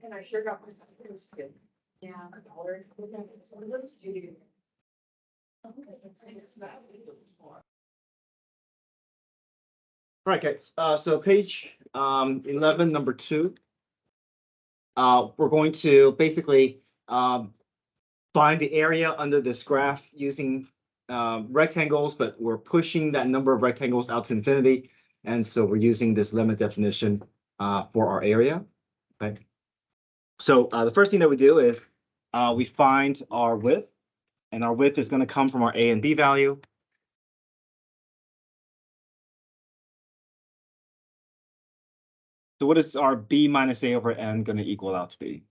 And I sure got my skin. Yeah. All right, guys. So page 11, number 2. We're going to basically find the area under this graph using rectangles, but we're pushing that number of rectangles out to infinity. And so we're using this limit definition for our area. Okay. So the first thing that we do is we find our width, and our width is going to come from our A and B value. So what is our B minus A over N going to equal out to be?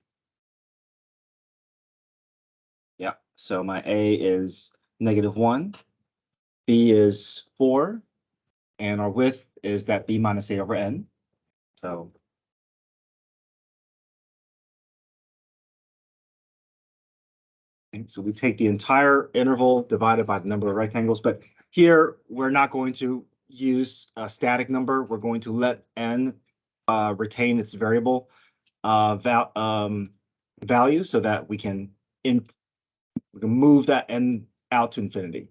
Yeah, so my A is -1, B is 4, and our width is that B minus A over N. So we take the entire interval divided by the number of rectangles, but here we're not going to use a static number. We're going to let N retain its variable value so that we can move that N out to infinity.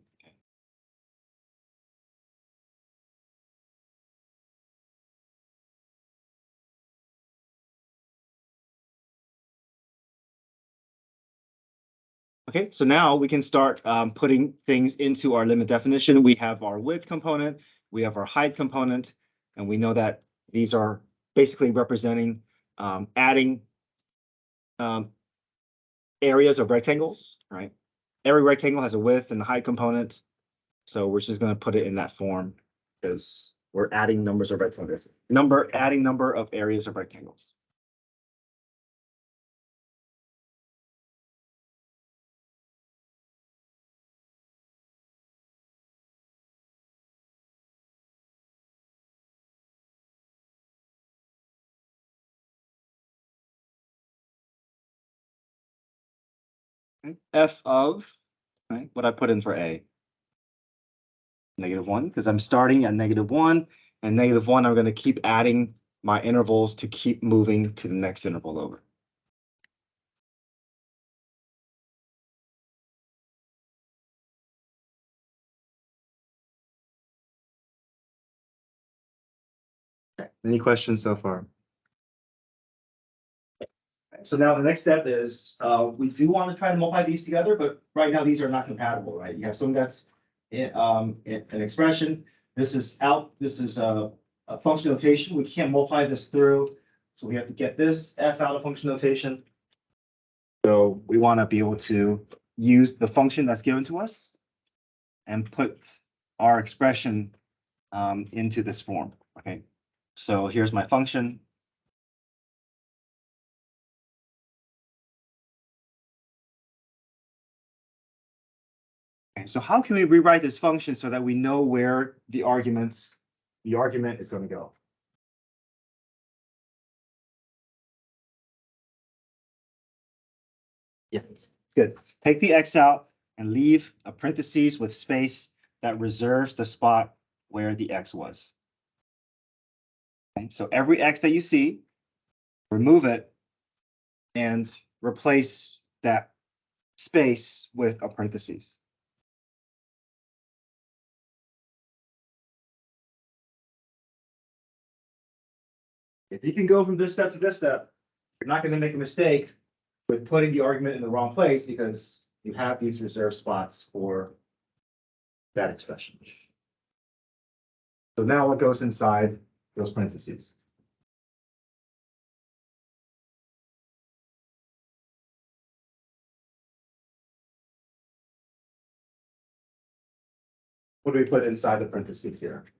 Okay, so now we can start putting things into our limit definition. We have our width component, we have our height component, and we know that these are basically representing adding areas of rectangles, right? Every rectangle has a width and a height component. So we're just going to put it in that form because we're adding numbers of rectangles. Adding number of areas of rectangles. Okay. F of, right, what I put in for A. -1, because I'm starting at -1, and -1, I'm going to keep adding my intervals to keep moving to the next interval over. Okay. Any questions so far? So now the next step is we do want to try to multiply these together, but right now these are not compatible, right? You have something that's an expression. This is out. This is a function notation. We can't multiply this through, so we have to get this f out of function notation. So we want to be able to use the function that's given to us and put our expression into this form. Okay, so here's my function. Okay, so how can we rewrite this function so that we know where the argument is going to go? Yeah, good. Take the x out and leave a parentheses with space that reserves the spot where the x was. Okay, so every x that you see, remove it and replace that space with a parentheses. If you can go from this step to this step, you're not going to make a mistake with putting the argument in the wrong place because you have these reserved spots for that expression. So now what goes inside those parentheses? What do we put inside the parentheses here?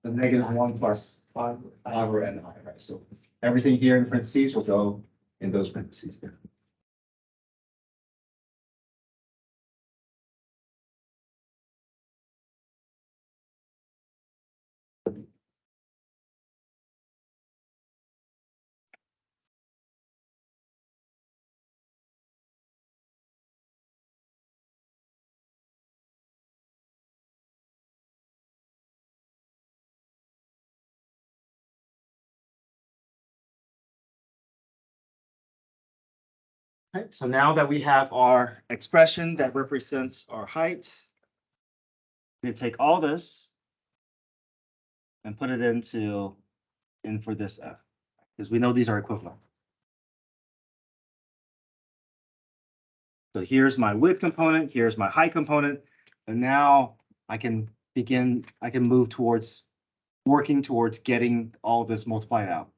The -1 plus 5 over n, right? So everything here in parentheses will go in those parentheses there. Right, so now that we have our expression that represents our height, we're gonna take all this and put it in for this f, because we know these are equivalent. So here's my width component, here's my height component, and now I can move towards working towards getting all this multiplied out.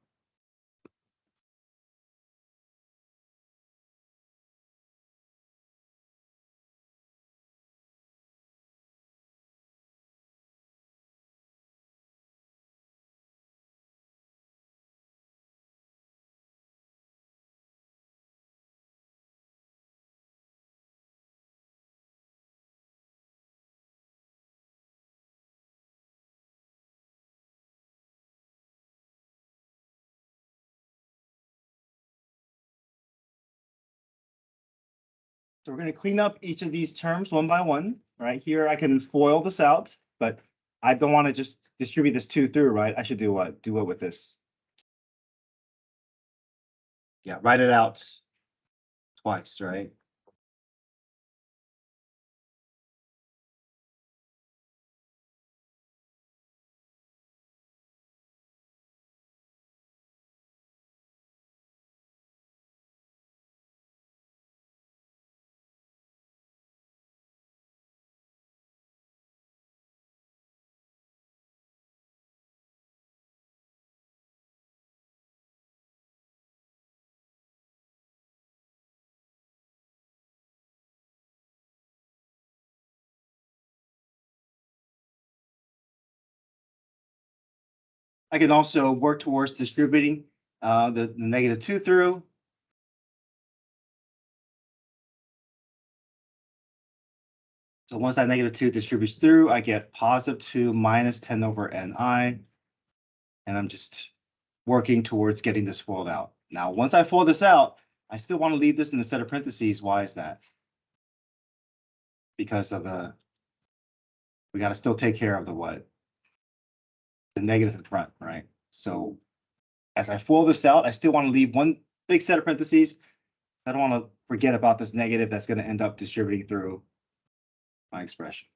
So we're going to clean up each of these terms one by one, right? Here I can FOIL this out, but I don't want to just distribute this 2 through, right? I should do what? Do what with this? Yeah, write it out twice, right? I can also work towards distributing the negative 2 through. So once that negative 2 distributes through, I get positive 2 minus 10 over ni. And I'm just working towards getting this FOILed out. Now, once I FOIL this out, I still want to leave this in a set of parentheses. Why is that? Because of we got to still take care of the what? The negative in front, right? So as I FOIL this out, I still want to leave one big set of parentheses. I don't want to forget about this negative that's going to end up distributing through my expression.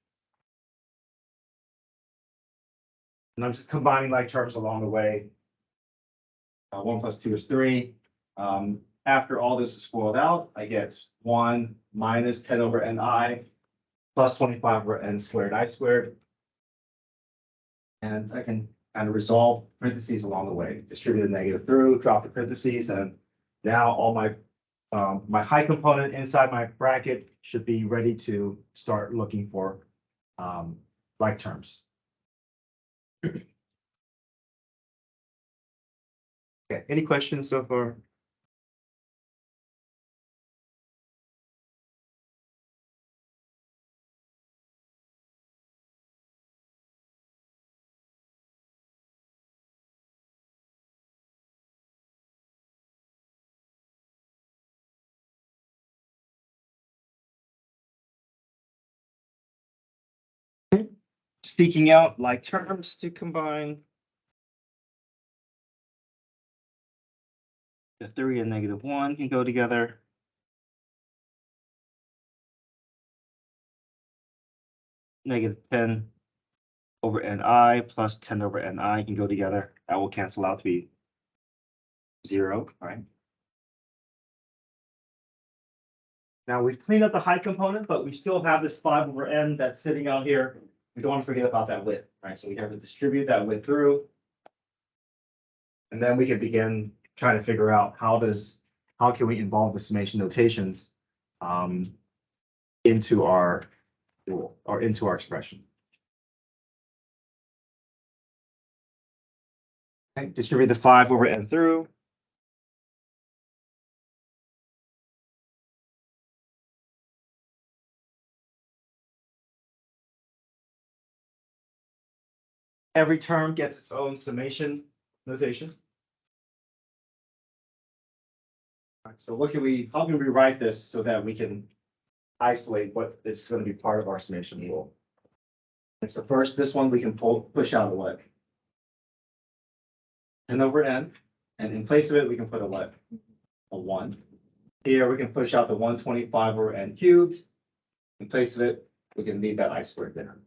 And I'm just combining like terms along the way. 1 plus 2 is 3. After all this is FOILed out, I get 1 minus 10 over ni plus 25 over n squared I squared. And I can kind of resolve parentheses along the way, distribute the negative through, drop the parentheses, and now all my my height component inside my bracket should be ready to start looking for like terms. Okay, any questions so far? Seeking out like terms to combine. The 3 and negative 1 can go together. Negative 10 over ni plus 10 over ni can go together. That will cancel out to be 0, right? Now we've cleaned up the height component, but we still have this 5 over n that's sitting out here. We don't want to forget about that width, right? So we have to distribute that width through. And then we can begin trying to figure out how can we involve the summation notations into our rule or into our expression. Okay, distribute the 5 over n through. Every term gets its own summation notation. So how can we write this so that we can isolate what is going to be part of our summation rule? And so first, this one we can push out a what? N over n, and in place of it, we can put a what? A 1. Here, we can push out the 125 over n cubed. In place of it, we can leave that I squared there.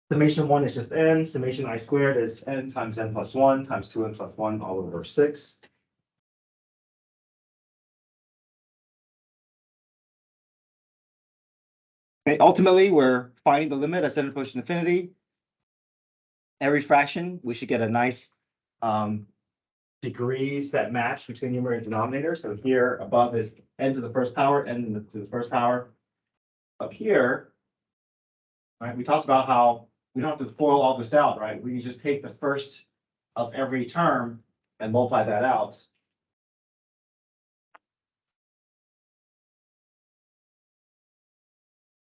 Summation 1 is just n, summation I squared is n times n plus 1 times 2n plus 1 all over 6. Okay, ultimately, we're finding the limit as n approaches infinity. Every fraction, we should get a nice degrees that match between numerator and denominator. So here above is n to the first power, n to the first power. Up here, right, we talked about how we don't have to FOIL all this out, right? We can just take the first of every term and multiply that out.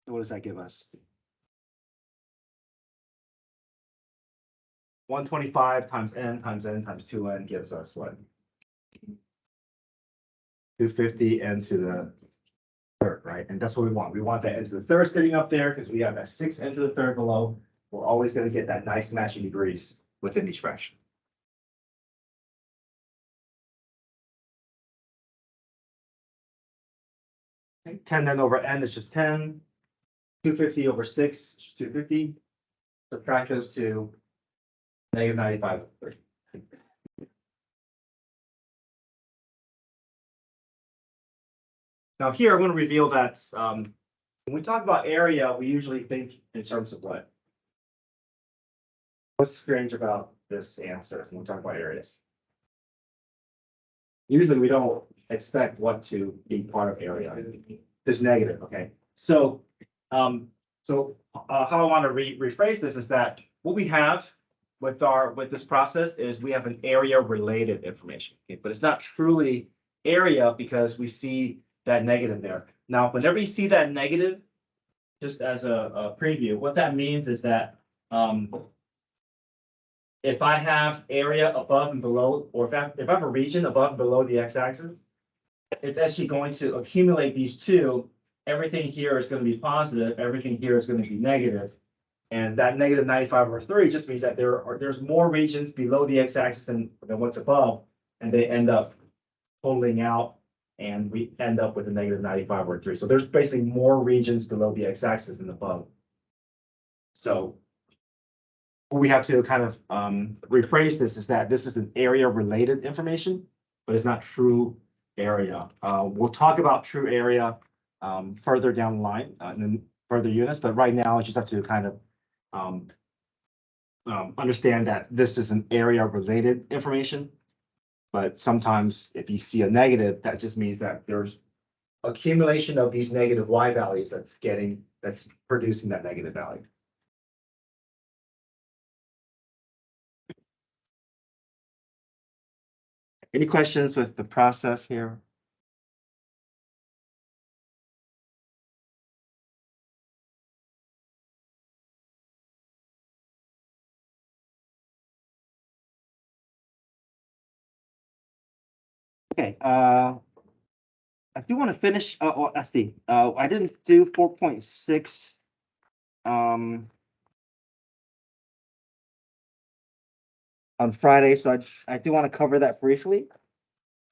So what does that give us? 125 times n times 2n gives us what? 250 n to the third, right? And that's what we want. We want that n to the third sitting up there because we have that 6 n to the third below. We're always going to get that nice matching degrees within each fraction. Okay, 10 n over n is just 10. 250 over 6 is just 250. Subtract those two. Negative 95 over 30. Now here I'm going to reveal that when we talk about area, we usually think in terms of what? What's strange about this answer when we talk about areas? Usually we don't expect what to be part of area. This negative, okay? So how I want to rephrase this is that what we have with this process is we have an area related information, okay? But it's not truly area because we see that negative there. Now, whenever you see that negative, just as a preview, what that means is that if I have area above and below, or if I have a region above and below the x-axis, it's actually going to accumulate these two. Everything here is going to be positive, everything here is going to be negative. And that negative 95 over 3 just means that there's more regions below the x-axis than what's above, and they end up totaling out, and we end up with a negative 95 over 3. So there's basically more regions below the x-axis than above. So what we have to kind of rephrase this is that this is an area related information, but it's not true area. We'll talk about true area further down the line in further units, but right now I just have to kind of understand that this is an area related information. But sometimes if you see a negative, that just means that there's accumulation of these negative y values that's producing that negative value. Any questions with the process here? Okay, I do want to finish, let's see, I didn't do 4.6. On Friday, so I do want to cover that briefly.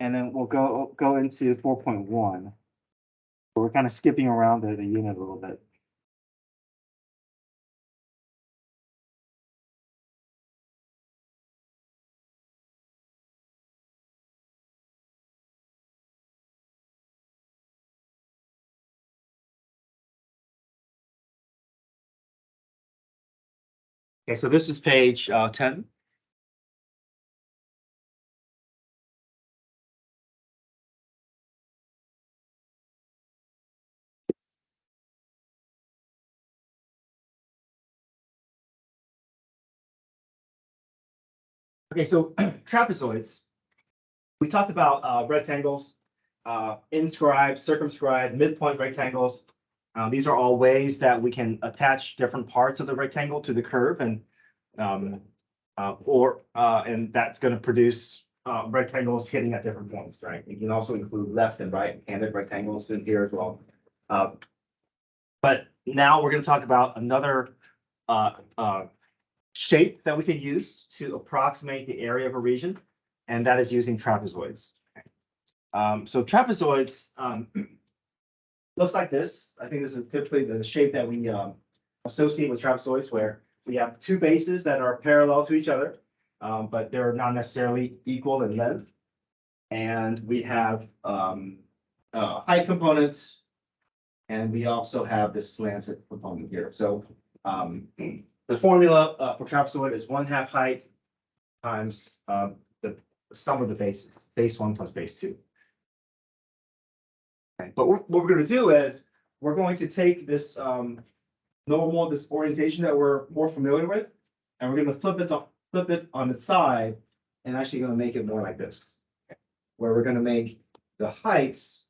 And then we'll go into 4.1. We're kind of skipping around the unit a little bit. Okay, so this is page 10. Okay, so trapezoids. We talked about rectangles, inscribed, circumscribed, midpoint rectangles. These are all ways that we can attach different parts of the rectangle to the curve, and And that's going to produce rectangles hitting at different points, right? You can also include left and right-handed rectangles in here as well. But now we're going to talk about another shape that we can use to approximate the area of a region, and that is using trapezoids. So trapezoids looks like this. I think this is typically the shape that we associate with trapezoids, where we have two bases that are parallel to each other, but they're not necessarily equal in length. And we have height components, and we also have this slanted component here. So the formula for trapezoid is 1/2 height times the sum of the bases, base 1 plus base 2. Okay. But what we're going to do is we're going to take this normal, this orientation that we're more familiar with, and we're going to flip it on its side, and actually going to make it more like this, where we're going to make the heights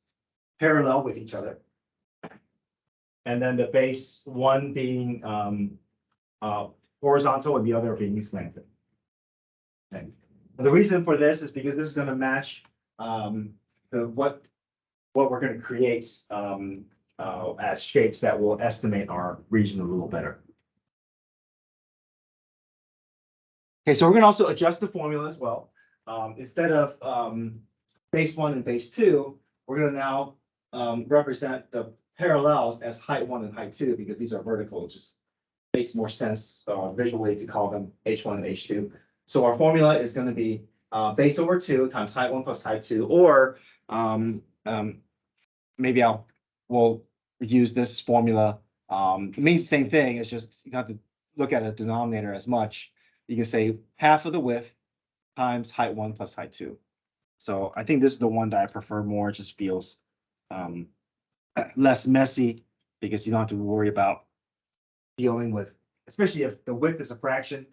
parallel with each other, and then the base one being horizontal and the other being slanted. Okay. The reason for this is because this is going to match what we're going to create as shapes that will estimate our region a little better. Okay, so we're going to also adjust the formula as well. Instead of base 1 and base 2, we're going to now represent the parallels as height 1 and height 2, because these are vertical. It just makes more sense visually to call them H1 and H2. So our formula is going to be base over 2 times height 1 plus height 2, or maybe we'll use this formula. It means the same thing. It's just you have to look at a denominator as much. You can say half of the width times height 1 plus height 2. So I think this is the one that I prefer more. It just feels less messy, because you don't have to worry about dealing with, especially if the width is a fraction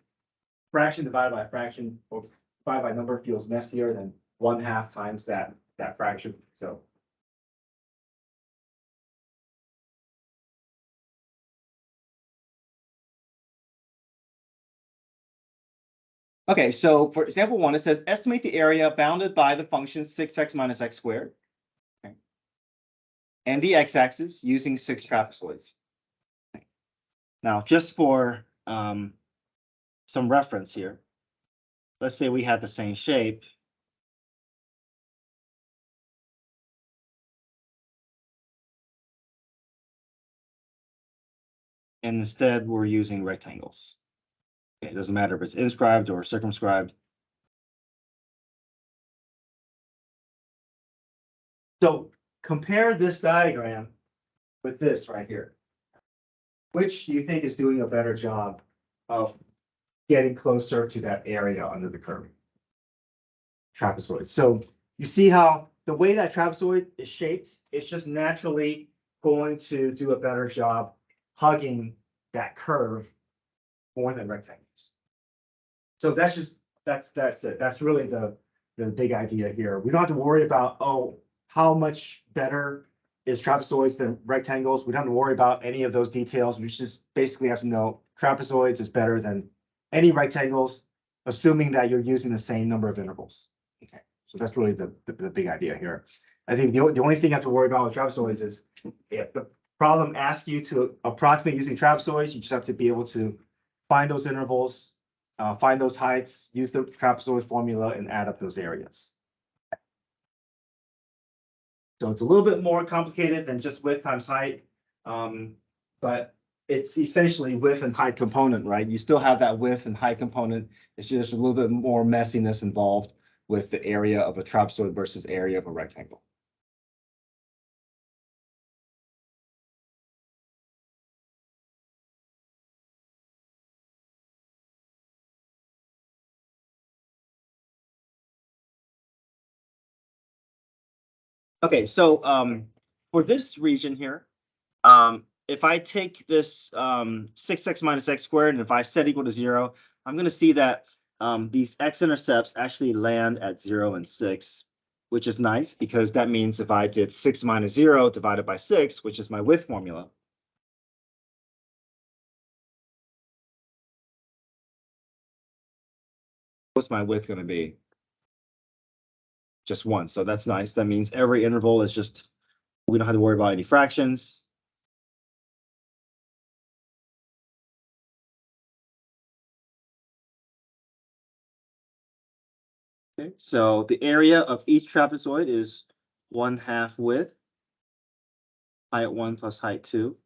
divided by a fraction, or divided by number feels messier than 1/2 times that fraction. So. Okay, so for example 1, it says estimate the area bounded by the function 6x minus x squared. Okay. And the x-axis using 6 trapezoids. Okay. Now, just for some reference here, let's say we had the same shape. And instead, we're using rectangles. Okay, it doesn't matter if it's inscribed or circumscribed. So compare this diagram with this right here. Which do you think is doing a better job of getting closer to that area under the curve? Trapezoid. So you see how the way that trapezoid is shaped, it's just naturally going to do a better job hugging that curve more than rectangles. So that's it. That's really the big idea here. We don't have to worry about, oh, how much better is trapezoids than rectangles. We don't have to worry about any of those details. We just basically have to know trapezoids is better than any rectangles, assuming that you're using the same number of intervals. Okay, so that's really the big idea here. I think the only thing you have to worry about with trapezoids is if the problem asks you to approximate using trapezoids, you just have to be able to find those intervals, find those heights, use the trapezoid formula, and add up those areas. So it's a little bit more complicated than just width times height, but it's essentially width and height component, right? You still have that width and height component. It's just a little bit more messiness involved with the area of a trapezoid versus area of a rectangle. Okay, so for this region here, if I take this 6x minus x squared, and if I set equal to 0, I'm going to see that these x-intercepts actually land at 0 and 6, which is nice, because that means if I did 6 minus 0 divided by 6, which is my width formula, what's my width going to be? Just 1. So that's nice. That means every interval is just, we don't have to worry about any fractions. Okay, so the area of each trapezoid is 1/2 width, height 1 plus height 2.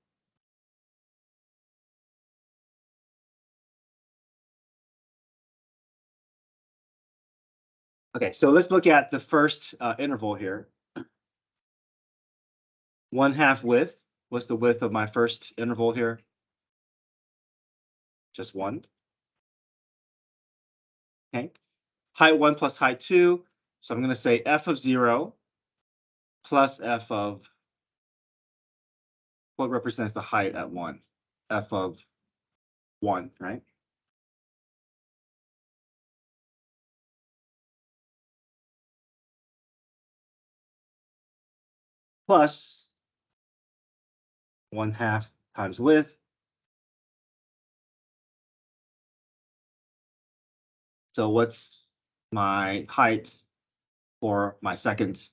Okay, so let's look at the first interval here. 1/2 width. What's the width of my first interval here? Just 1. Okay. Height 1 plus height 2. So I'm going to say f of 0 plus f of what represents the height at 1? F of 1, right? Plus 1/2 times width. So what's my height for my second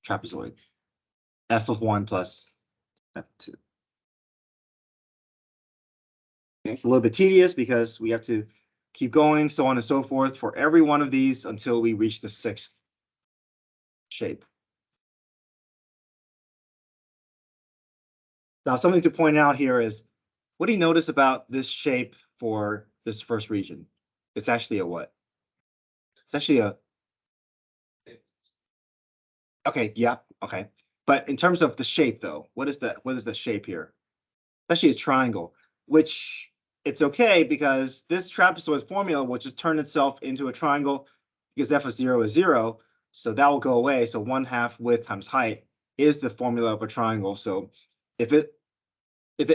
trapezoid? F of 1 plus f of 2. Okay, it's a little bit tedious because we have to keep going, so on and so forth, for every one of these until we reach the 6th shape. Now, something to point out here is, what do you notice about this shape for this first region? It's actually a what? It's actually a... Okay, yeah, okay. But in terms of the shape, though, what is the shape here? It's actually a triangle, which it's okay because this trapezoid formula will just turn itself into a triangle because f of 0 is 0. So that will go away. So 1/2 width times height is the formula of a triangle. So if it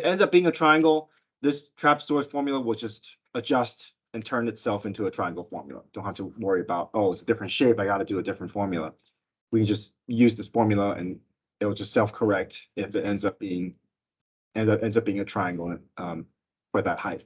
ends up being a triangle, this trapezoid formula will just adjust and turn itself into a triangle formula. Don't have to worry about, oh, it's a different shape, I got to do a different formula. We can just use this formula and it'll just self-correct if it ends up being a triangle for that height.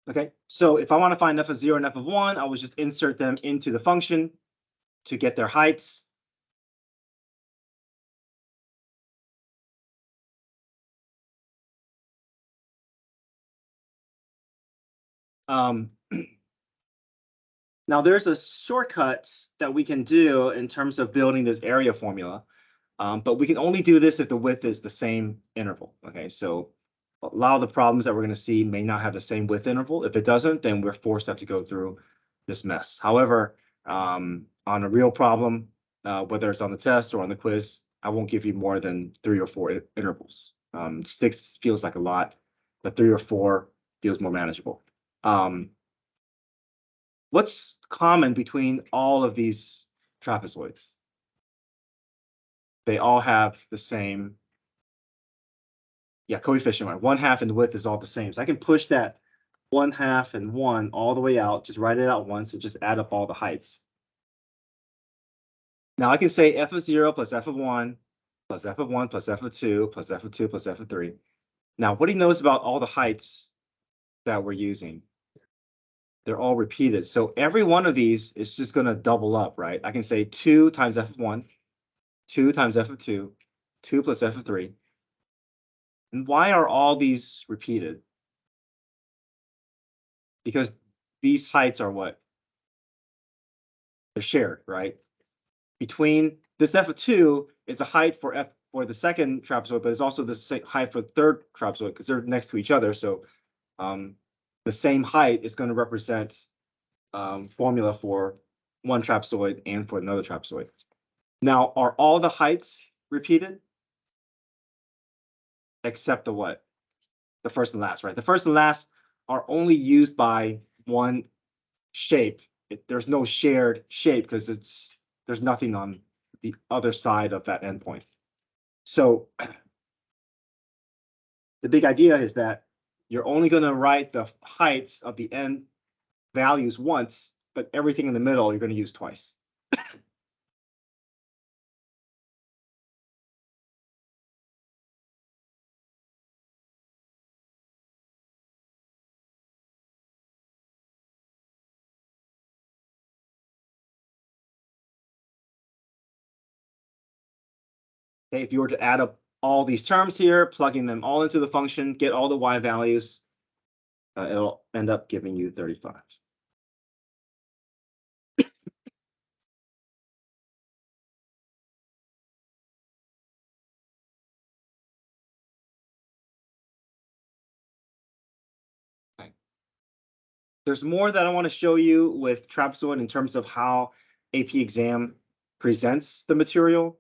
Okay, so if I want to find f of 0 and f of 1, I would just insert them into the function to get their heights. Now there's a shortcut that we can do in terms of building this area formula, but we can only do this if the width is the same interval. Okay, so a lot of the problems that we're going to see may not have the same width interval. If it doesn't, then we're forced to have to go through this mess. However, on a real problem, whether it's on the test or on the quiz, I won't give you more than 3 or 4 intervals. 6 feels like a lot, but 3 or 4 feels more manageable. What's common between all of these trapezoids? They all have the same, coefficient, right? 1/2 and the width is all the same. So I can push that 1/2 and 1 all the way out, just write it out once and just add up all the heights. Now I can say f of 0 plus f of 1 plus f of 1 plus f of 2 plus f of 2 plus f of 3. Now, what do you notice about all the heights that we're using? They're all repeated. So every one of these is just going to double up, right? I can say 2 times f of 1, 2 times f of 2, 2 plus f of 3. And why are all these repeated? Because these heights are what? They're shared, right? Between this f of 2 is the height for the second trapezoid, but it's also the height for the third trapezoid because they're next to each other. So the same height is going to represent formula for one trapezoid and for another trapezoid. Now, are all the heights repeated? Except the what? The first and last, right? The first and last are only used by one shape. There's no shared shape because there's nothing on the other side of that endpoint. So the big idea is that you're only going to write the heights of the end values once, but everything in the middle you're going to use twice. Okay, if you were to add up all these terms here, plugging them all into the function, get all the y values, it'll end up giving you 35. Okay. There's more that I want to show you with Trapezoid in terms of how AP exam presents the material.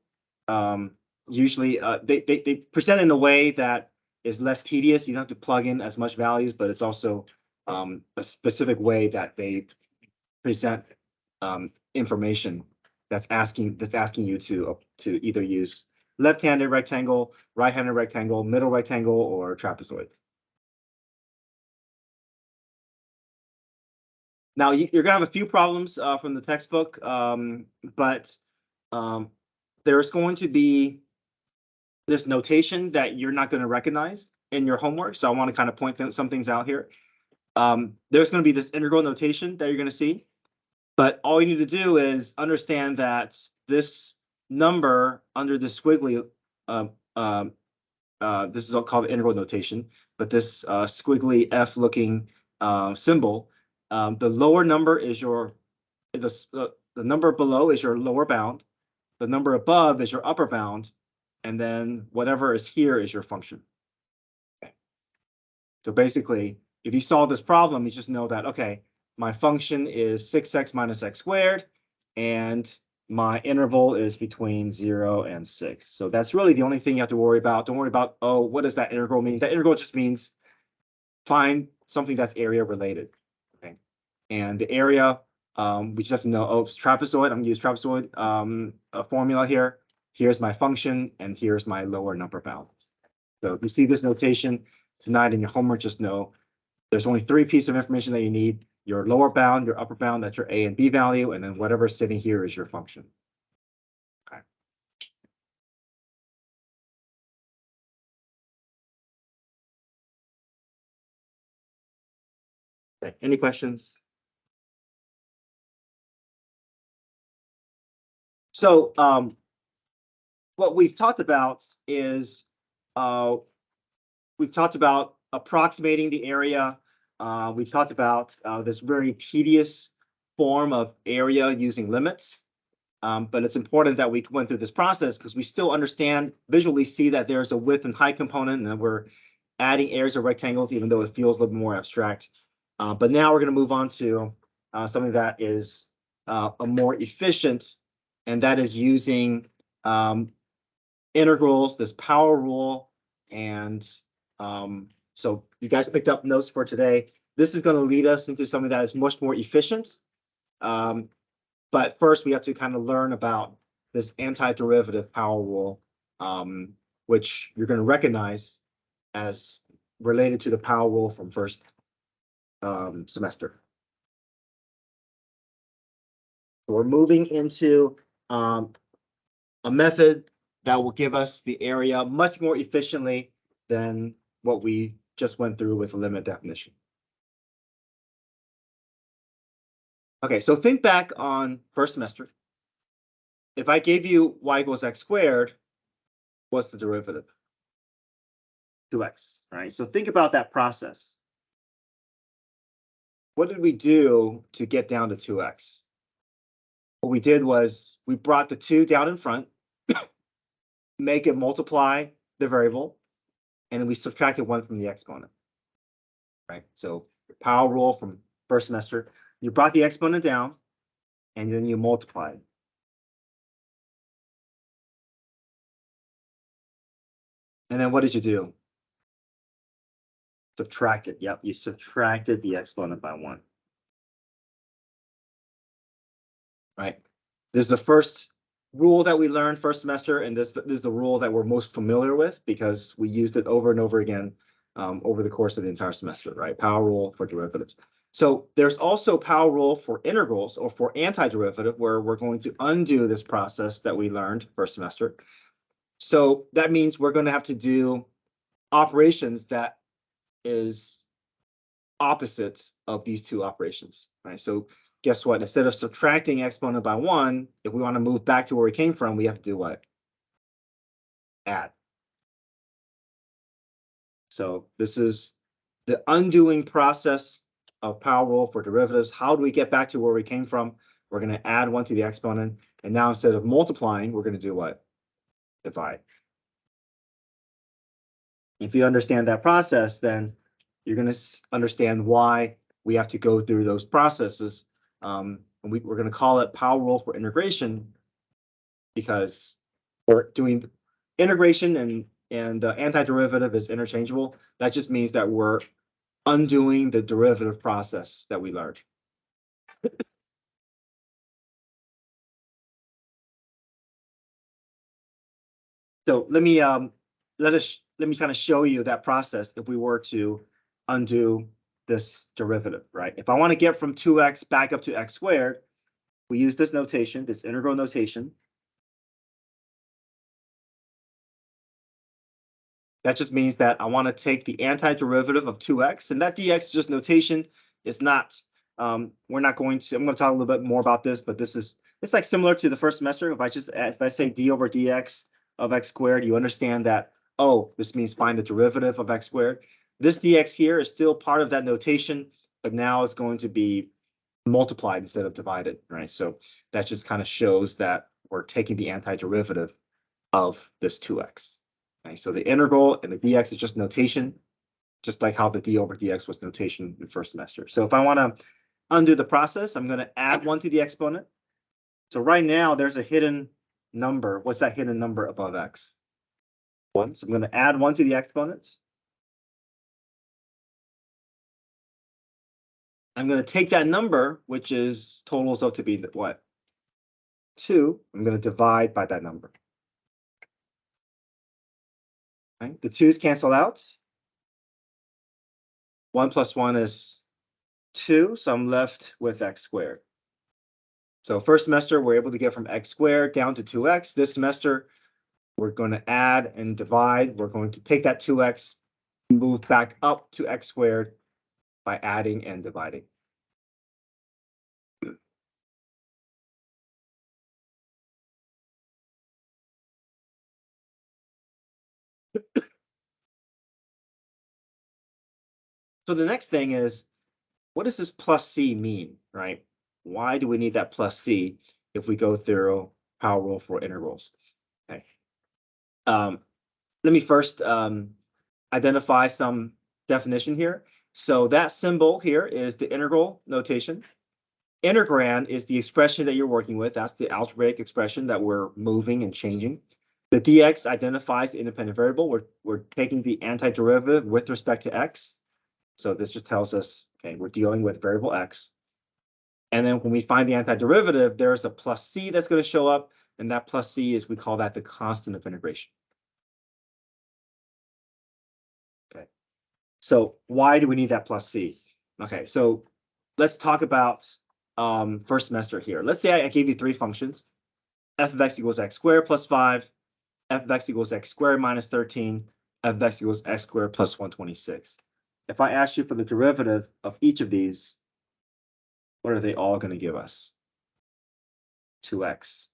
Usually they present in a way that is less tedious. You don't have to plug in as much values, but it's also a specific way that they present information that's asking you to either use left-handed rectangle, right-handed rectangle, middle rectangle, or trapezoid. Now you're gonna have a few problems from the textbook, but there's going to be this notation that you're not going to recognize in your homework. So I want to kind of point some things out here. There's going to be this integral notation that you're going to see, but all you need to do is understand that this number under the squiggly, this is called the integral notation, but this squiggly F looking symbol, the lower number is the number below is your lower bound, the number above is your upper bound, and then whatever is here is your function. Okay. So basically, if you solve this problem, you just know that, okay, my function is 6x minus x squared, and my interval is between 0 and 6. So that's really the only thing you have to worry about. Don't worry about, oh, what does that integral mean? That integral just means find something that's area related. Okay. And the area, we just have to know, oh, it's trapezoid. I'm going to use trapezoid a formula here. Here's my function, and here's my lower number bound. So if you see this notation tonight in your homework, just know there's only 3 pieces of information that you need. Your lower bound, your upper bound, that's your a and b value, and then whatever's sitting here is your function. Okay. Okay. Any questions? So what we've talked about is we've talked about approximating the area. We've talked about this very tedious form of area using limits. But it's important that we went through this process because we still understand, visually see that there's a width and height component, and that we're adding areas of rectangles, even though it feels a little more abstract. But now we're going to move on to something that is a more efficient, and that is using integrals, this power rule. And so you guys picked up notes for today. This is going to lead us into something that is much more efficient. But first, we have to kind of learn about this antiderivative power rule, which you're going to recognize as related to the power rule from first semester. So we're moving into a method that will give us the area much more efficiently than what we just went through with the limit definition. Okay, so think back on first semester. If I gave you y equals x squared, what's the derivative? 2x, right? So think about that process. What did we do to get down to 2x? What we did was we brought the 2 down in front, make it multiply the variable, and then we subtracted 1 from the exponent, right? So power rule from first semester. You brought the exponent down, and then you multiplied. And then what did you do? Subtract it. Yep, you subtracted the exponent by 1. Right. This is the first rule that we learned first semester, and this is the rule that we're most familiar with because we used it over and over again over the course of the entire semester, right? Power rule for derivatives. So there's also power rule for integrals or for antiderivative, where we're going to undo this process that we learned first semester. So that means we're going to have to do operations that is opposites of these two operations, right? So guess what? Instead of subtracting exponent by 1, if we want to move back to where we came from, we have to do what? Add. So this is the undoing process of power rule for derivatives. How do we get back to where we came from? We're going to add 1 to the exponent. And now instead of multiplying, we're going to do what? Divide. If you understand that process, then you're going to understand why we have to go through those processes. And we're going to call it power rule for integration because we're doing integration and antiderivative is interchangeable. That just means that we're undoing the derivative process that we learned. So let me kind of show you that process if we were to undo this derivative, right? If I want to get from 2x back up to x squared, we use this notation, this integral notation. That just means that I want to take the antiderivative of 2x, and that dx is just notation. It's not, we're not going to, I'm going to talk a little bit more about this, but it's like similar to the first semester. If I say d over dx of x squared, you understand that, oh, this means find the derivative of x squared. This dx here is still part of that notation, but now it's going to be multiplied instead of divided, right? So that just kind of shows that we're taking the antiderivative of this 2x. Okay, so the integral and the dx is just notation, just like how the d over dx was notation in first semester. So if I want to undo the process, I'm going to add 1 to the exponent. So right now there's a hidden number. What's that hidden number above x? 1. So I'm going to add 1 to the exponents. I'm going to take that number, which is totals out to be what? 2. I'm going to divide by that number. Okay. The 2's cancel out. 1 plus 1 is 2, so I'm left with x squared. So first semester, we're able to get from x squared down to 2x. This semester, we're going to add and divide. We're going to take that 2x, move back up to x squared by adding and dividing. So the next thing is, what does this plus c mean, right? Why do we need that plus c if we go through power rule for integrals? Okay. Let me first identify some definition here. So that symbol here is the integral notation. Integrand is the expression that you're working with. That's the algebraic expression that we're moving and changing. The dx identifies the independent variable. We're taking the antiderivative with respect to x. So this just tells us, okay, we're dealing with variable x. And then when we find the antiderivative, there's a plus c that's going to show up. And that plus c is, we call that the constant of integration. Okay. So why do we need that plus c? Okay, so let's talk about first semester here. Let's say I gave you 3 functions. F of x equals x squared plus 5, f of x equals x squared minus 13, f of x equals x squared plus 126. If I ask you for the derivative of each of these, what are they all going to give us? 2x.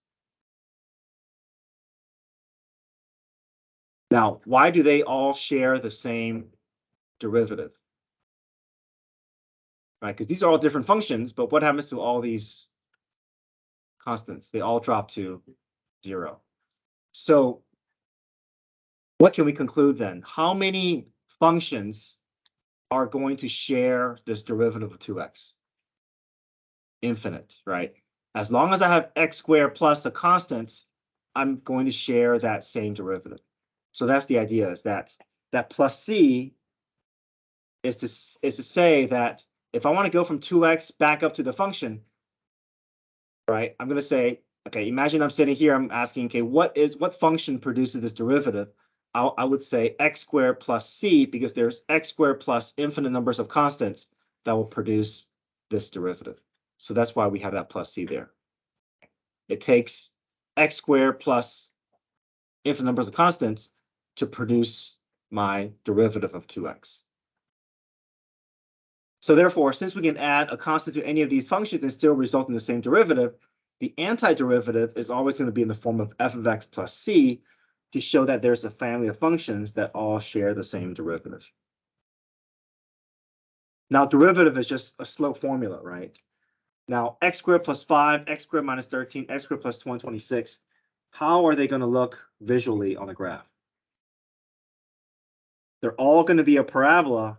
Now, why do they all share the same derivative? Right, because these are all different functions, but what happens to all these constants? They all drop to 0. So what can we conclude then? How many functions are going to share this derivative of 2x. Infinite, right? As long as I have x squared plus a constant, I'm going to share that same derivative. So that's the idea, is that plus c is to say that if I want to go from 2x back up to the function, right, I'm going to say, okay, imagine I'm sitting here, I'm asking, okay, what function produces this derivative? I would say x squared plus c, because there's x squared plus infinite numbers of constants that will produce this derivative. So that's why we have that plus c there. It takes x squared plus infinite numbers of constants to produce my derivative of 2x. So therefore, since we can add a constant to any of these functions and still result in the same derivative, the antiderivative is always going to be in the form of f of x plus c to show that there's a family of functions that all share the same derivative. Now, derivative is just a slope formula, right? Now, x squared plus 5, x squared minus 13, x squared plus 126, how are they going to look visually on the graph? They're all going to be a parabola,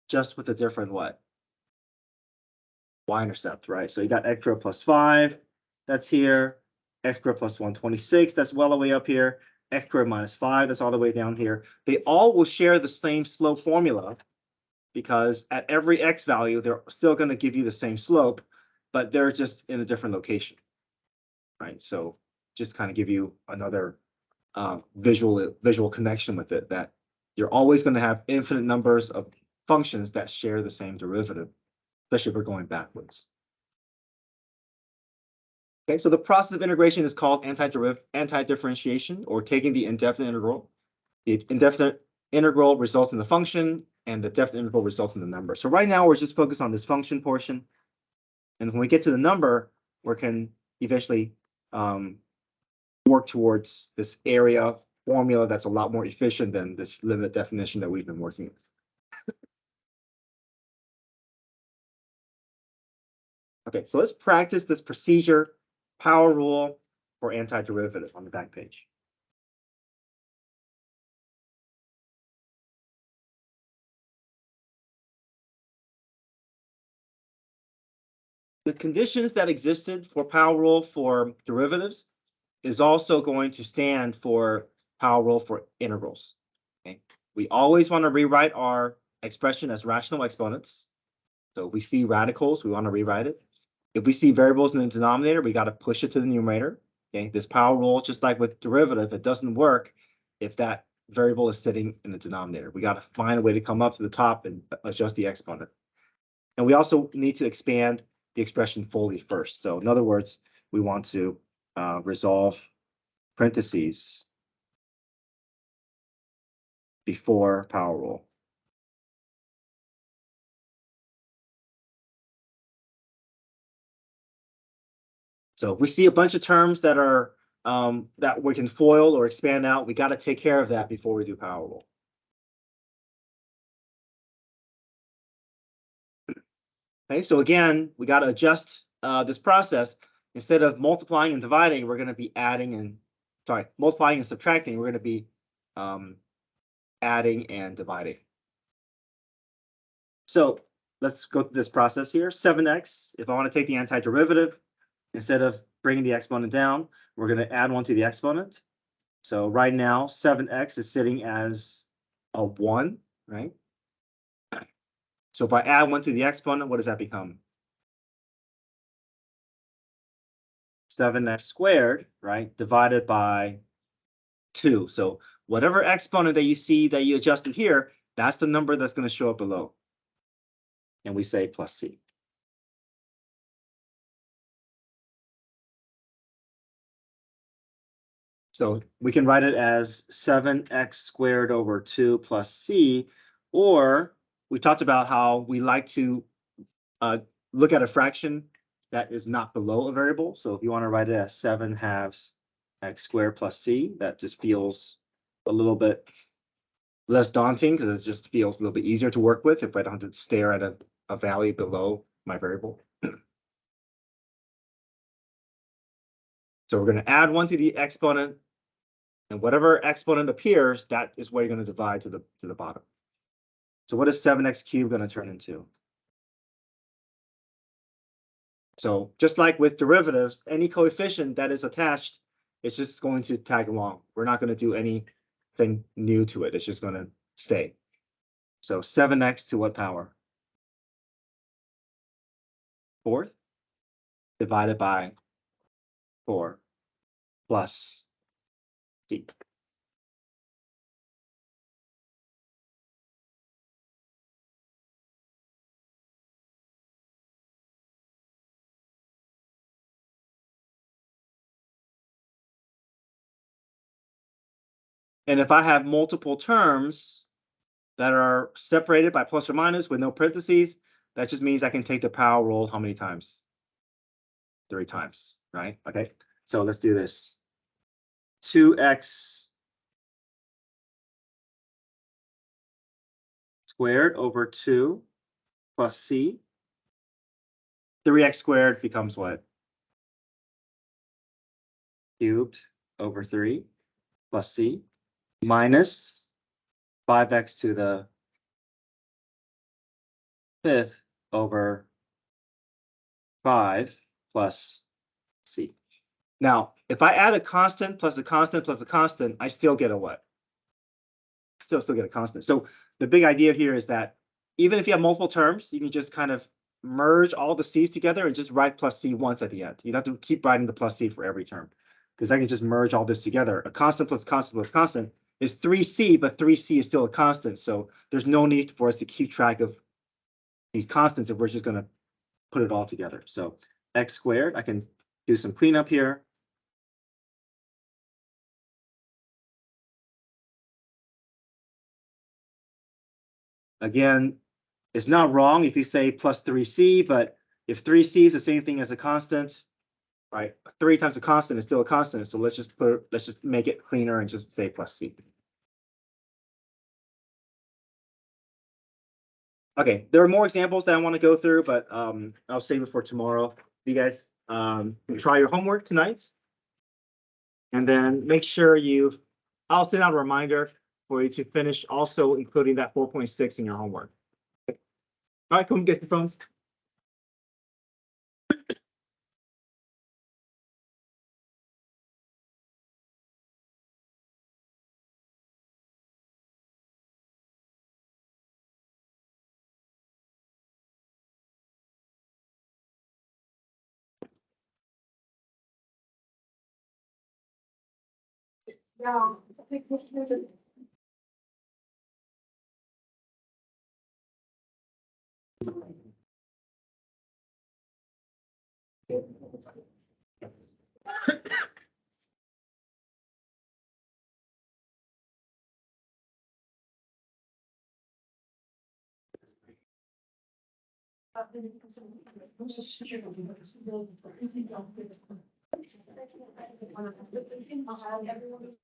just with a different what? Y-intercept, right? So you got x squared plus 5, that's here. X squared plus 126, that's well the way up here. X squared minus 5, that's all the way down here. They all will share the same slope formula because at every x value, they're still going to give you the same slope, but they're just in a different location, right? So just kind of give you another visual connection with it, that you're always going to have infinite numbers of functions that share the same derivative, especially if we're going backwards. Okay, so the process of integration is called anti-differentiation, or taking the indefinite integral. The indefinite integral results in the function, and the definite integral results in the number. So right now, we're just focused on this function portion. And when we get to the number, we can eventually work towards this area formula that's a lot more efficient than this limit definition that we've been working with. Okay, so let's practice this procedure, power rule for antiderivative on the back page. The conditions that existed for power rule for derivatives is also going to stand for power rule for integrals. Okay, we always want to rewrite our expression as rational exponents. So if we see radicals, we want to rewrite it. If we see variables in the denominator, we got to push it to the numerator. Okay, this power rule, just like with derivative, it doesn't work if that variable is sitting in the denominator. We got to find a way to come up to the top and adjust the exponent. And we also need to expand the expression fully first. So in other words, we want to resolve parentheses before power rule. So if we see a bunch of terms that are that we can FOIL or expand out, we got to take care of that before we do power rule. Okay, so again, we got to adjust this process. Instead of multiplying and dividing, we're going to be adding and, multiplying and subtracting, we're going to be adding and dividing. So let's go through this process here. 7x, if I want to take the antiderivative, instead of bringing the exponent down, we're going to add 1 to the exponent. So right now, 7x is sitting as a 1, right? So if I add 1 to the exponent, what does that become? 7x squared, right, divided by 2. So whatever exponent that you see that you adjusted here, that's the number that's going to show up below. And we say plus c. So we can write it as 7x squared over 2 plus c, or we talked about how we like to look at a fraction that is not below a variable. So if you want to write it as 7/2 x squared plus c, that just feels a little bit less daunting because it just feels a little bit easier to work with if I don't have to stare at a value below my variable. So we're going to add 1 to the exponent, and whatever exponent appears, that is what you're going to divide to the bottom. So what is 7x cubed going to turn into? So just like with derivatives, any coefficient that is attached, it's just going to tag along. We're not going to do anything new to it. It's just going to stay. So 7x to what power? Fourth divided by 4 plus c. And if I have multiple terms that are separated by plus or minus with no parentheses, that just means I can take the power rule how many times? 3 times, right? Okay, so let's do this. 2x squared over 2 plus c. 3x squared becomes what? Cubed over 3 plus c minus 5x to the 5th over 5 plus c. Now, if I add a constant plus a constant plus a constant, I still get a what? Still get a constant. So the big idea here is that even if you have multiple terms, you can just kind of merge all the c's together and just write plus c once at the end. You don't have to keep writing the plus c for every term, because I can just merge all this together. A constant plus constant plus constant is 3c, but 3c is still a constant. So there's no need for us to keep track of these constants if we're just going to put it all together. So x squared, I can do some cleanup here. Again, it's not wrong if you say plus 3c, but if 3c is the same thing as a constant, right? 3 times a constant is still a constant. So let's just make it cleaner and just say plus c. Okay, there are more examples that I want to go through, but I'll save it for tomorrow. You guys try your homework tonight. And then make sure I'll send out a reminder for you to finish also including that 4.6 in your homework. Okay. All right, come get your phones. Yeah. I think we should- Everyone